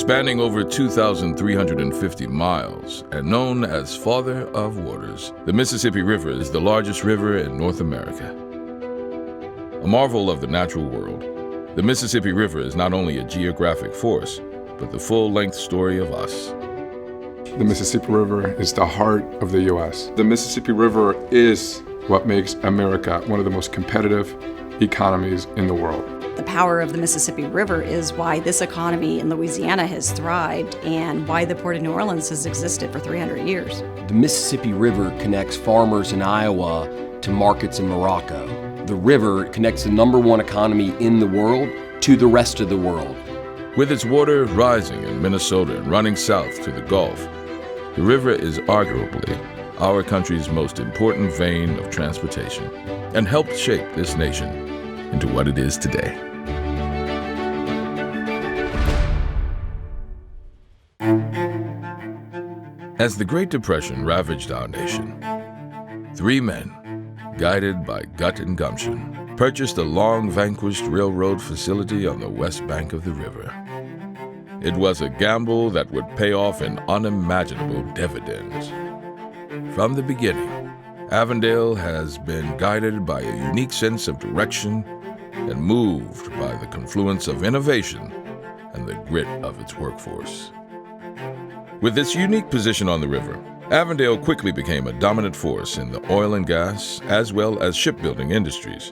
Spanning over 2,350 miles and known as Father of Waters, the Mississippi River is the largest river in North America. A marvel of the natural world, the Mississippi River is not only a geographic force, but the full-length story of us. The Mississippi River is the heart of the U.S. The Mississippi River is what makes America one of the most competitive economies in the world. The power of the Mississippi River is why this economy in Louisiana has thrived and why the Port of New Orleans has existed for 300 years. The Mississippi River connects farmers in Iowa to markets in Morocco. The river connects the #1 economy in the world to the rest of the world. With its water rising in Minnesota and running south to the Gulf, the river is arguably our country's most important vein of transportation and helped shape this nation into what it is today. As the Great Depression ravaged our nation, 3 men, guided by gut and gumption, purchased a long-vanquished railroad facility on the west bank of the river. It was a gamble that would pay off in unimaginable dividends. From the beginning, Avondale has been guided by a unique sense of direction and moved by the confluence of innovation and the grit of its workforce. With its unique position on the river, Avondale quickly became a dominant force in the oil and gas as well as shipbuilding industries,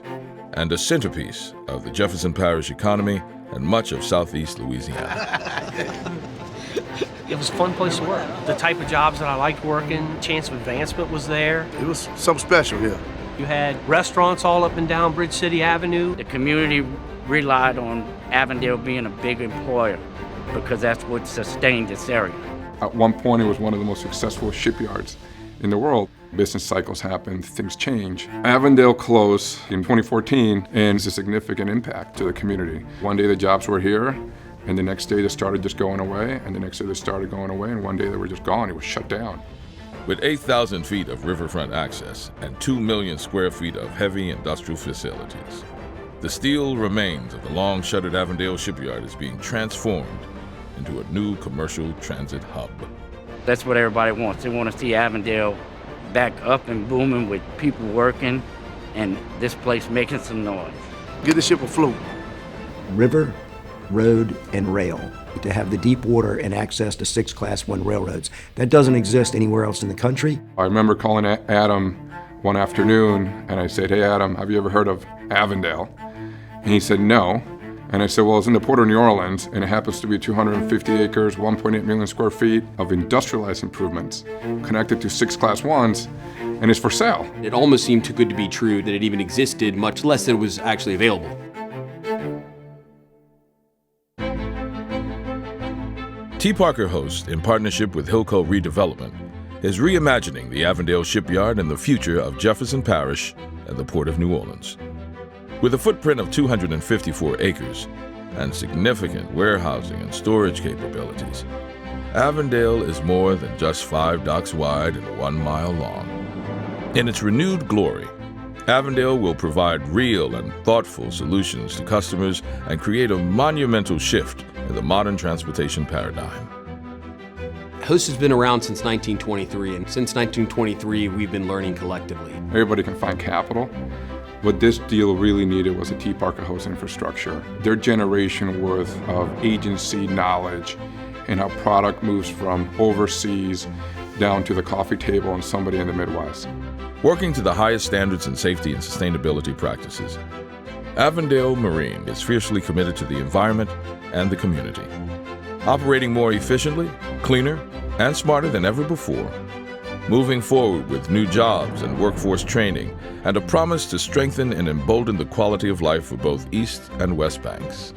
and a centerpiece of the Jefferson Parish economy and much of southeast Louisiana. It was a fun place to work. The type of jobs that I liked working, chance of advancement was there. It was something special here. You had restaurants all up and down Bridge City Avenue. The community relied on Avondale being a big employer because that's what sustained this area. At one point, it was one of the most successful shipyards in the world. Business cycles happen, things change. Avondale closed in 2014, and it's a significant impact to the community. One day the jobs were here, and the next day they started just going away, and the next day they started going away, and one day they were just gone. It was shut down. With 8,000 feet of riverfront access and 2 million square feet of heavy industrial facilities, the steel remains of the long-shuttered Avondale shipyard is being transformed into a new commercial transit hub. That's what everybody wants. They want to see Avondale back up and booming with people working and this place making some noise. Get the ship afloat. River, road, and rail. To have the deep water and access to 6 Class 1 railroads. That doesn't exist anywhere else in the country. I remember calling Adam one afternoon, and I said, "Hey Adam, have you ever heard of Avondale?" And he said, "No." And I said, "Well, it's in the Port of New Orleans, and it happens to be 250 acres, 1.8 million square feet of industrialized improvements connected to 6 Class 1s, and it's for sale." It almost seemed too good to be true that it even existed, much less that it was actually available. T. Parker Host, in partnership with Hilco Redevelopment, is reimagining the Avondale shipyard and the future of Jefferson Parish and the Port of New Orleans. With a footprint of 254 acres and significant warehousing and storage capabilities, Avondale is more than just 5 docks wide and 1 mile long. In its renewed glory, Avondale will provide real and thoughtful solutions to customers and create a monumental shift in the modern transportation paradigm. Host has been around since 1923, and since 1923, we've been learning collectively. Everybody can find capital. What this deal really needed was a T. Parker Host infrastructure. Their generation worth of agency knowledge and how product moves from overseas down to the coffee table and somebody in the Midwest. Working to the highest standards in safety and sustainability practices, Avondale Marine is fiercely committed to the environment and the community, operating more efficiently, cleaner, and smarter than ever before, moving forward with new jobs and workforce training, and a promise to strengthen and embolden the quality of life for both East and West Banks.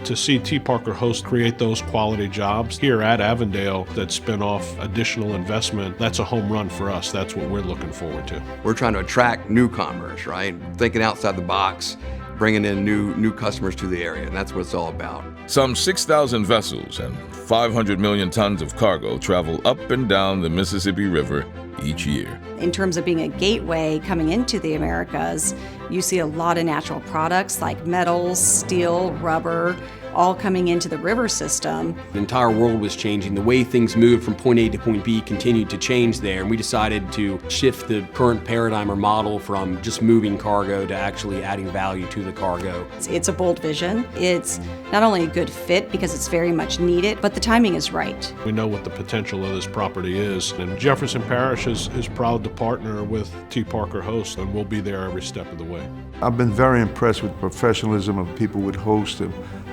To see T. Parker Host create those quality jobs here at Avondale that spin off additional investment, that's a home run for us. That's what we're looking forward to. We're trying to attract new commerce, right? Thinking outside the box, bringing in new customers to the area, and that's what it's all about. Some 6,000 vessels and 500 million tons of cargo travel up and down the Mississippi River each year. In terms of being a gateway coming into the Americas, you see a lot of natural products like metals, steel, rubber, all coming into the river system. The entire world was changing. The way things moved from point A to point B continued to change there, and we decided to shift the current paradigm or model from just moving cargo to actually adding value to the cargo. It's a bold vision. It's not only a good fit because it's very much needed, but the timing is right. We know what the potential of this property is, and Jefferson Parish is proud to partner with T. Parker Host, and we'll be there every step of the way. I've been very impressed with the professionalism of people with Host,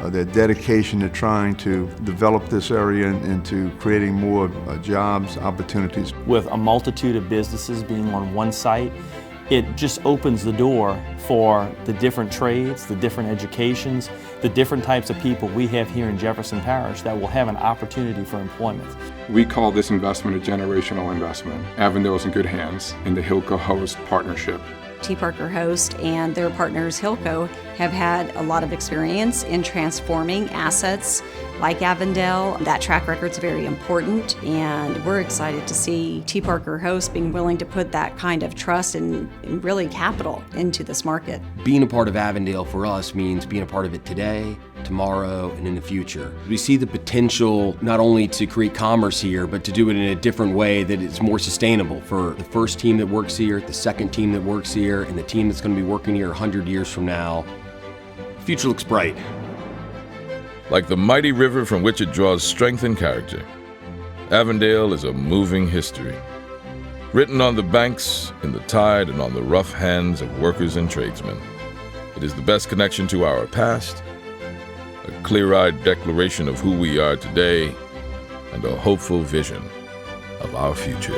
their dedication to trying to develop this area into creating more jobs, opportunities. With a multitude of businesses being on one site, it just opens the door for the different trades, the different educations, the different types of people we have here in Jefferson Parish that will have an opportunity for employment. We call this investment a generational investment. Avondale is in good hands in the Hilco Host partnership. T. Parker Host and their partners Hilco have had a lot of experience in transforming assets like Avondale. That track record's very important, and we're excited to see T. Parker Host being willing to put that kind of trust and really capital into this market. Being a part of Avondale for us means being a part of it today, tomorrow, and in the future. We see the potential not only to create commerce here, but to do it in a different way that is more sustainable for the first team that works here, the second team that works here, and the team that's going to be working here 100 years from now. The future looks bright. Like the mighty river from which it draws strength and character, Avondale is a moving history, written on the banks, in the tide, and on the rough hands of workers and tradesmen. It is the best connection to our past, a clear-eyed declaration of who we are today, and a hopeful vision of our future.